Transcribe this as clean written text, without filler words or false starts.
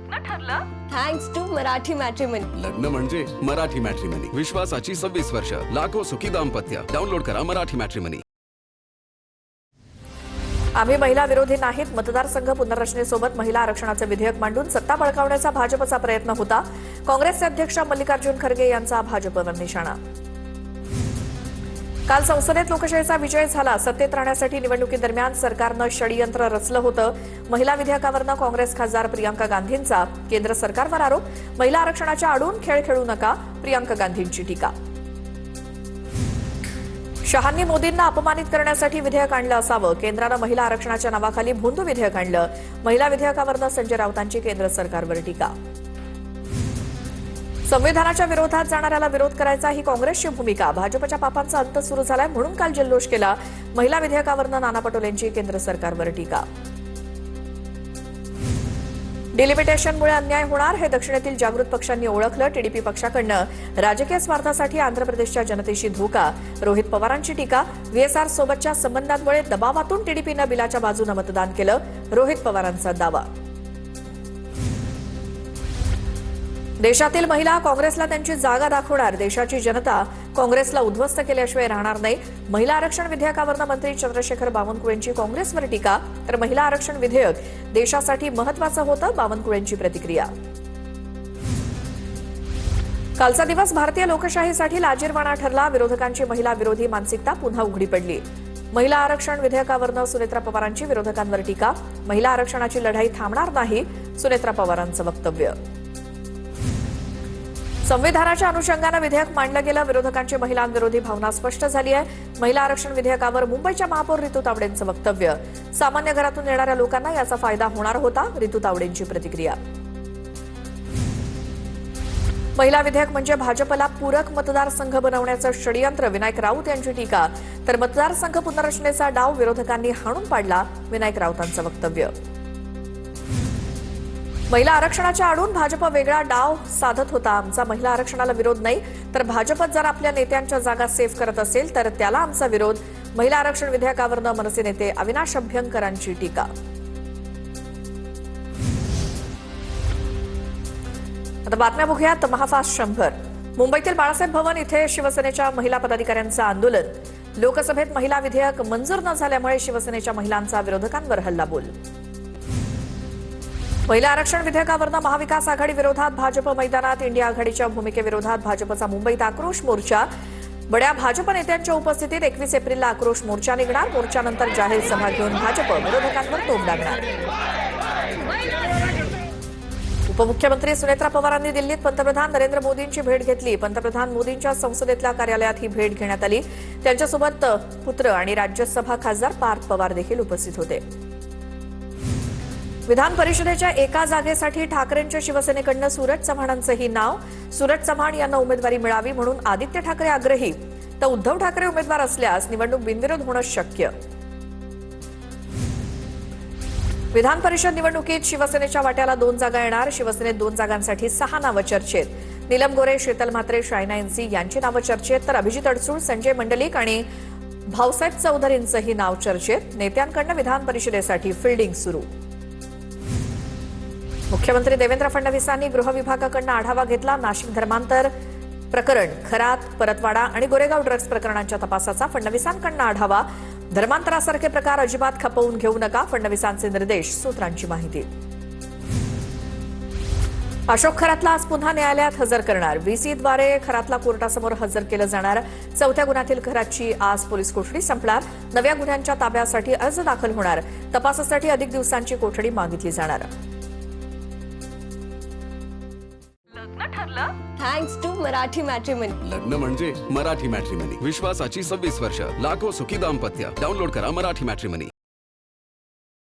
लग्न ठरलं thanks to Marathi matrimony. लग्न म्हणजे मराठी मॅट्रिमनी. विश्वासाची 26 वर्ष. लाखो सुखी दाम्पत्य. डाउनलोड करा मराठी मॅट्रिमनी. आम्ही महिला विरोधी नाहीत. मतदारसंघ पुनर्रचनेसोबत महिला आरक्षणाचे विधेयक मांडून सत्ता बळकावण्याचा भाजपचा प्रयत्न होता. काँग्रेसचे अध्यक्ष मल्लिकार्जुन खरगे यांचा भाजपवर निशाणा. काल संसदेत लोकशाहीचा विजय झाला. सत्तेत राहण्यासाठी निवडणुकीदरम्यान सरकारनं षडयंत्र रचलं होतं. महिला विधेयकावरनं काँग्रेस खासदार प्रियांका गांधींचा केंद्र सरकारवर आरोप. महिला आरक्षणाच्या आडून खेळ खेळू नका, प्रियांका गांधींची टीका. शहांनी मोदींना अपमानित करण्यासाठी विधेयक आणलं असावं. केंद्रानं महिला आरक्षणाच्या नावाखाली भोंदू विधेयक आणलं. महिला विधेयकावरनं संजय राऊतांची केंद्र सरकारवर टीका. संविधानाच्या विरोधात जाणाऱ्याला विरोध करायचा ही काँग्रेसची भूमिका. भाजपच्या पापांचा अंत सुरू झालाय म्हणून काल जल्लोष केला. महिला विधेयकावरनं नाना पटोलेंची केंद्र सरकारवर टीका. डिलिमिटेशनमुळे अन्याय होणार हे दक्षिणेतील जागृत पक्षांनी ओळखलं. टीडीपी पक्षाकडनं राजकीय स्वार्थासाठी आंध्र प्रदेशच्या जनतेशी धोका. रोहित पवारांची टीका. व्हीएसआर सोबतच्या संबंधांमुळे दबावातून टीडीपीनं बिलाच्या बाजूनं मतदान केलं. रोहित पवारांचा दावा. देशातील महिला काँग्रेसला त्यांची जागा दाखवणार. देशाची जनता काँग्रेसला उद्ध्वस्त केल्याशिवाय राहणार नाही. महिला आरक्षण विधेयकावरनं मंत्री चंद्रशेखर बावनकुळेंची काँग्रेसवर टीका. तर महिला आरक्षण विधेयक देशासाठी महत्वाचं होतं, बावनकुळेंची प्रतिक्रिया. कालचा दिवस भारतीय लोकशाहीसाठी लाजिरवाणा ठरला. विरोधकांची महिला विरोधी मानसिकता पुन्हा उघडी पडली. महिला आरक्षण विधेयकावरनं सुनेत्रा पवारांची विरोधकांवर टीका. महिला आरक्षणाची लढाई थांबणार नाही, सुनेत्रा पवारांचं वक्तव्य. संविधानाच्या अनुषंगानं विधेयक मांडलं गेलं. विरोधकांची महिलांविरोधी भावना स्पष्ट झाली आहे. महिला आरक्षण विधेयकावर मुंबईच्या महापौर रितू तावडेंचं वक्तव्य. सामान्य घरातून येणाऱ्या लोकांना याचा फायदा होणार होता, रितू तावडेंची प्रतिक्रिया. महिला विधेयक म्हणजे भाजपला पूरक मतदारसंघ बनवण्याचं षडयंत्र, विनायक राऊत यांची टीका. तर मतदारसंघ पुनर्रचनेचा डाव विरोधकांनी हाणून पाडला, विनायक राऊतांचं वक्तव्य. महिला आरक्षणाच्या आडून भाजप वेगळा डाव साधत होता. आमचा महिला आरक्षणाला विरोध नाही, तर भाजपच जर आपल्या नेत्यांच्या जागा सेव्ह करत असेल तर त्याला आमचा विरोध. महिला आरक्षण विधेयकावरनं मनसे नेते अविनाश अभ्यंकरांची टीका. आता बातम्या बघूयात. महाफास्ट 100. मुंबईतील बाळासाहेब भवन इथे शिवसेनेच्या महिला पदाधिकाऱ्यांचं आंदोलन. लोकसभेत महिला विधेयक मंजूर न झाल्यामुळे शिवसेनेच्या महिलांचा विरोधकांवर हल्लाबोल. महिला आरक्षण विधेयकावरनं महाविकास आघाडी विरोधात भाजप मैदानात. इंडिया आघाडीच्या भूमिकेविरोधात भाजपचा मुंबईत आक्रोश मोर्चा. बड्या भाजप नेत्यांच्या उपस्थितीत 21 एप्रिलला आक्रोश मोर्चा निघणार. मोर्चानंतर जाहीर सभा घेऊन भाजप विरोधकांवर तोफ डागणार. उपमुख्यमंत्री सुनेत्रा पवारांनी दिल्लीत पंतप्रधान नरेंद्र मोदींची भेट घेतली. पंतप्रधान मोदींच्या संसदेतल्या कार्यालयात ही भेट घेण्यात आली. त्यांच्यासोबत पुत्र आणि राज्यसभा खासदार पार्थ पवार देखील उपस्थित होते. विधान परिषदेच्या एका जागेसाठी ठाकरेंच्या शिवसेनेकडनं सूरज चव्हाणांचंही नाव. सूरज चव्हाण यांना उमेदवारी मिळावी म्हणून आदित्य ठाकरे आग्रही, तर उद्धव ठाकरे उमेदवार असल्यास निवडणूक बिनविरोध होणं शक्य. विधान परिषद निवडणुकीत शिवसेनेच्या वाट्याला 2 जागा येणार. शिवसेनेत 2 जागांसाठी 6 नावं चर्चेत. नीलम गोरे, शीतल म्हात्रे, शायना एनसी यांची नावं चर्चेत, तर अभिजित अडसूळ, संजय मंडलिक आणि भाऊसाहेब चौधरींचंही नाव चर्चेत. नेत्यांकडनं विधान परिषदेसाठी फिल्डिंग सुरू. मुख्यमंत्री देवेंद्र फडणवीसांनी गृह विभागाकडनं आढावा घेतला. नाशिक धर्मांतर प्रकरण, खरात, परतवाडा आणि गोरेगाव ड्रग्ज प्रकरणांच्या तपासाचा फडणवीसांकडनं आढावा. धर्मांतरासारखे प्रकार अजिबात खपवून घेऊ नका, फडणवीसांचे निर्देश, सूत्रांची माहिती. अशोक खरातला आज पुन्हा न्यायालयात हजर करणार. व्हीसीद्वारे खरातला कोर्टासमोर हजर केलं जाणार. 4थ्या गुन्ह्यातील खरातची आज पोलीस कोठडी संपणार. नव्या गुन्ह्यांच्या ताब्यासाठी अर्ज दाखल होणार. तपासासाठी अधिक दिवसांची कोठडी मागितली जाणार. लग्न ठरलं थँक्स टू मराठी मॅट्रिमनी. लग्न म्हणजे मराठी मॅट्रिमनी. विश्वासाची 26 वर्ष. लाखो सुखी दाम्पत्य. डाउनलोड करा मराठी मॅट्रिमनी.